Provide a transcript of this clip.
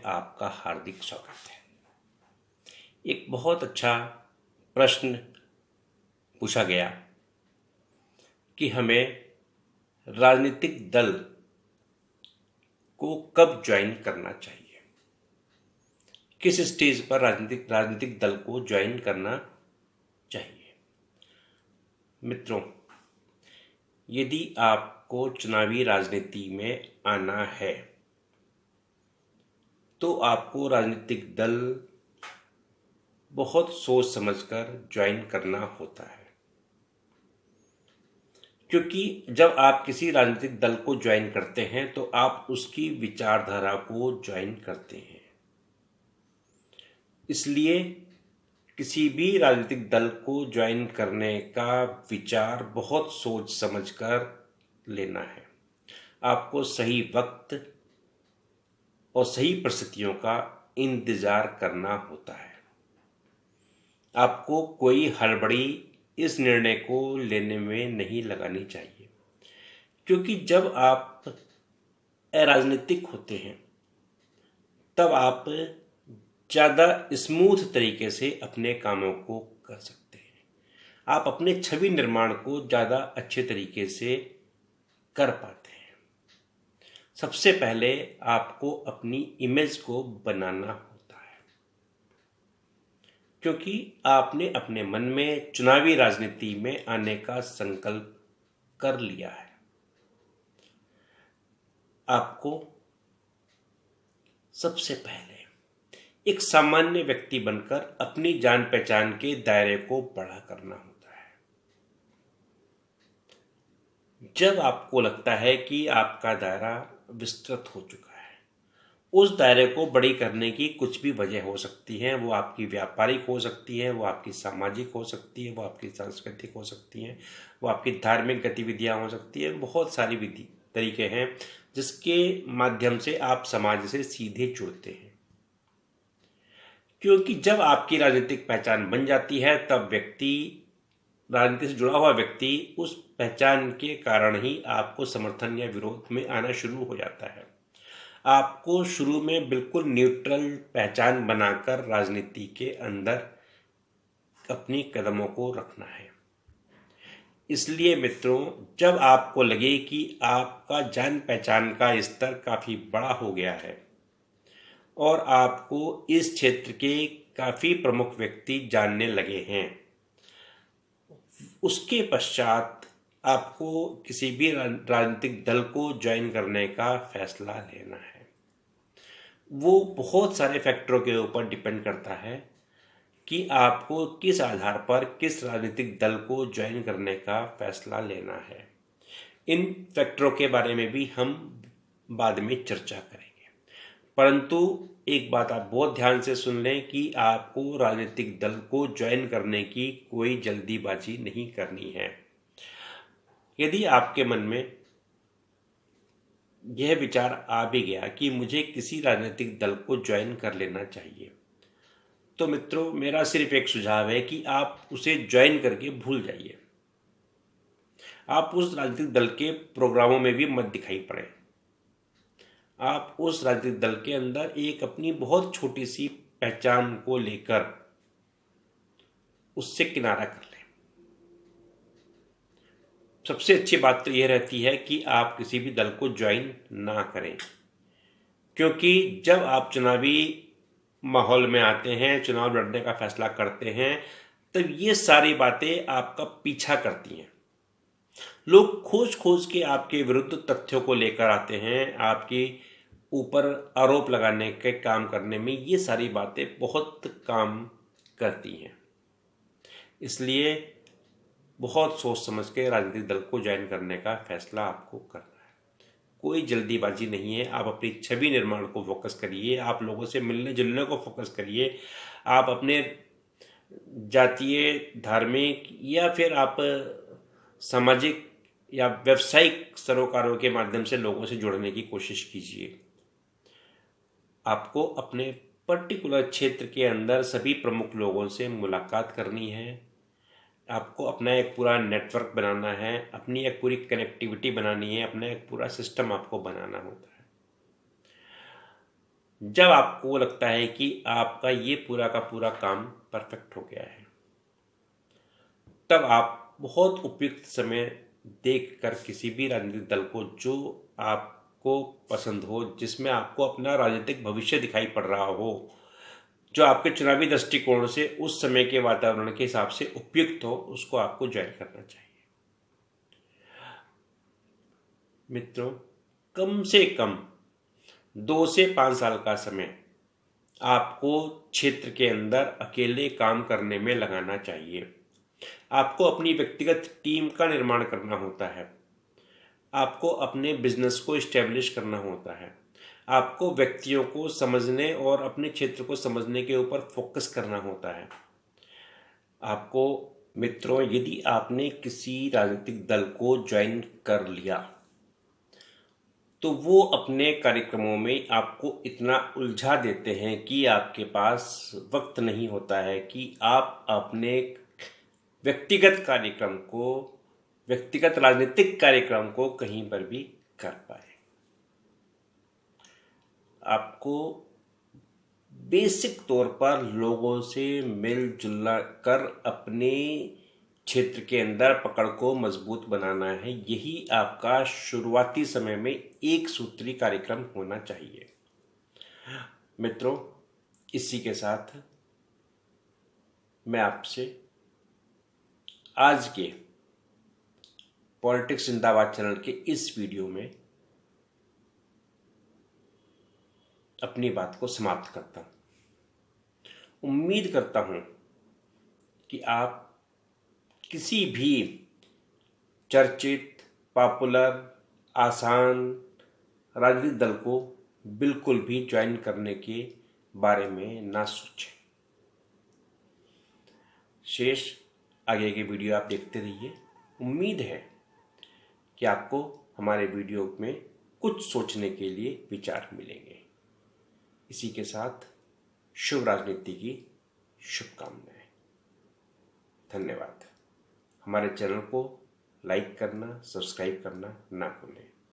आपका हार्दिक स्वागत है। एक बहुत अच्छा प्रश्न पूछा गया कि हमें राजनीतिक दल को कब ज्वाइन करना चाहिए, किस स्टेज पर राजनीतिक दल को ज्वाइन करना चाहिए। मित्रों, यदि आपको चुनावी राजनीति में आना है तो आपको राजनीतिक दल बहुत सोच समझकर ज्वाइन करना होता है, क्योंकि जब आप किसी राजनीतिक दल को ज्वाइन करते हैं तो आप उसकी विचारधारा को ज्वाइन करते हैं। इसलिए किसी भी राजनीतिक दल को ज्वाइन करने का विचार बहुत सोच समझकर लेना है। आपको सही वक्त और सही परिस्थितियों का इंतजार करना होता है। आपको कोई हड़बड़ी इस निर्णय को लेने में नहीं लगानी चाहिए, क्योंकि जब आप अराजनीतिक होते हैं तब आप ज़्यादा स्मूथ तरीके से अपने कामों को कर सकते हैं। आप अपने छवि निर्माण को ज़्यादा अच्छे तरीके से कर पाते हैं। सबसे पहले आपको अपनी इमेज को बनाना होता है, क्योंकि आपने अपने मन में चुनावी राजनीति में आने का संकल्प कर लिया है। आपको सबसे पहले एक सामान्य व्यक्ति बनकर अपनी जान पहचान के दायरे को बड़ा करना होता है। जब आपको लगता है कि आपका दायरा विस्तृत हो चुका है, उस दायरे को बड़ी करने की कुछ भी वजह हो सकती है। वो आपकी व्यापारिक हो सकती है, वो आपकी सामाजिक हो सकती है, वो आपकी सांस्कृतिक हो सकती है, वो आपकी धार्मिक गतिविधियां हो सकती है। बहुत सारी तरीके हैं जिसके माध्यम से आप समाज से सीधे जुड़ते हैं, क्योंकि जब आपकी राजनीतिक पहचान बन जाती है तब राजनीति से जुड़ा हुआ व्यक्ति उस पहचान के कारण ही आपको समर्थन या विरोध में आना शुरू हो जाता है। आपको शुरू में बिल्कुल न्यूट्रल पहचान बनाकर राजनीति के अंदर अपनी कदमों को रखना है। इसलिए मित्रों, जब आपको लगे कि आपका जान पहचान का स्तर काफ़ी बड़ा हो गया है और आपको इस क्षेत्र के काफ़ी प्रमुख व्यक्ति जानने लगे हैं, उसके पश्चात आपको किसी भी राजनीतिक दल को ज्वाइन करने का फैसला लेना है। वो बहुत सारे फैक्टरों के ऊपर डिपेंड करता है कि आपको किस आधार पर किस राजनीतिक दल को ज्वाइन करने का फैसला लेना है। इन फैक्टरों के बारे में भी हम बाद में चर्चा करेंगे, परंतु एक बात आप बहुत ध्यान से सुन लें कि आपको राजनीतिक दल को ज्वाइन करने की कोई जल्दीबाजी नहीं करनी है। यदि आपके मन में यह विचार आ भी गया कि मुझे किसी राजनीतिक दल को ज्वाइन कर लेना चाहिए, तो मित्रों, मेरा सिर्फ एक सुझाव है कि आप उसे ज्वाइन करके भूल जाइए। आप उस राजनीतिक दल के प्रोग्रामों में भी मत दिखाई पड़े। आप उस राजनीतिक दल के अंदर एक अपनी बहुत छोटी सी पहचान को लेकर उससे किनारा कर लें। सबसे अच्छी बात तो यह रहती है कि आप किसी भी दल को ज्वाइन ना करें, क्योंकि जब आप चुनावी माहौल में आते हैं, चुनाव लड़ने का फैसला करते हैं, तब ये सारी बातें आपका पीछा करती हैं। लोग खोज खोज के आपके विरुद्ध तथ्यों को लेकर आते हैं। आपके ऊपर आरोप लगाने के काम करने में ये सारी बातें बहुत काम करती हैं। इसलिए बहुत सोच समझ के राजनीतिक दल को ज्वाइन करने का फैसला आपको करना है। कोई जल्दीबाजी नहीं है। आप अपनी छवि निर्माण को फोकस करिए, आप लोगों से मिलने जुलने को फोकस करिए। आप अपने जातीय, धार्मिक या फिर आप सामाजिक या व्यावसायिक सरोकारों के माध्यम से लोगों से जुड़ने की कोशिश कीजिए। आपको अपने पर्टिकुलर क्षेत्र के अंदर सभी प्रमुख लोगों से मुलाकात करनी है। आपको अपना एक पूरा नेटवर्क बनाना है, अपनी एक पूरी कनेक्टिविटी बनानी है, अपना एक पूरा सिस्टम आपको बनाना होता है। जब आपको लगता है कि आपका ये पूरा का पूरा काम परफेक्ट हो गया है, तब आप बहुत उपयुक्त समय देखकर किसी भी राजनीतिक दल को जो आपको पसंद हो, जिसमें आपको अपना राजनीतिक भविष्य दिखाई पड़ रहा हो, जो आपके चुनावी दृष्टिकोण से उस समय के वातावरण के हिसाब से उपयुक्त हो, उसको आपको ज्वाइन करना चाहिए। मित्रों, कम से कम 2 से 5 साल का समय आपको क्षेत्र के अंदर अकेले काम करने में लगाना चाहिए। आपको अपनी व्यक्तिगत टीम का निर्माण करना होता है। आपको अपने बिजनेस को इस्टेब्लिश करना होता है। आपको व्यक्तियों को समझने और अपने क्षेत्र को समझने के ऊपर फोकस करना होता है। आपको मित्रों, यदि आपने किसी राजनीतिक दल को ज्वाइन कर लिया तो वो अपने कार्यक्रमों में आपको इतना उलझा देते हैं कि आपके पास वक्त नहीं होता है कि आप अपने व्यक्तिगत राजनीतिक कार्यक्रम को कहीं पर भी कर पाए। आपको बेसिक तौर पर लोगों से मिलजुल कर अपने क्षेत्र के अंदर पकड़ को मजबूत बनाना है। यही आपका शुरुआती समय में एक सूत्री कार्यक्रम होना चाहिए। मित्रों, इसी के साथ मैं आपसे आज के पॉलिटिक्स जिंदाबाद चैनल के इस वीडियो में अपनी बात को समाप्त करता हूं। उम्मीद करता हूं कि आप किसी भी चर्चित, पॉपुलर, आसान राजनीतिक दल को बिल्कुल भी ज्वाइन करने के बारे में ना सोचें। शेष आगे के वीडियो आप देखते रहिए। उम्मीद है कि आपको हमारे वीडियो में कुछ सोचने के लिए विचार मिलेंगे। इसी के साथ शुभ राजनीति की शुभकामनाएं। धन्यवाद। हमारे चैनल को लाइक करना, सब्सक्राइब करना ना भूलें।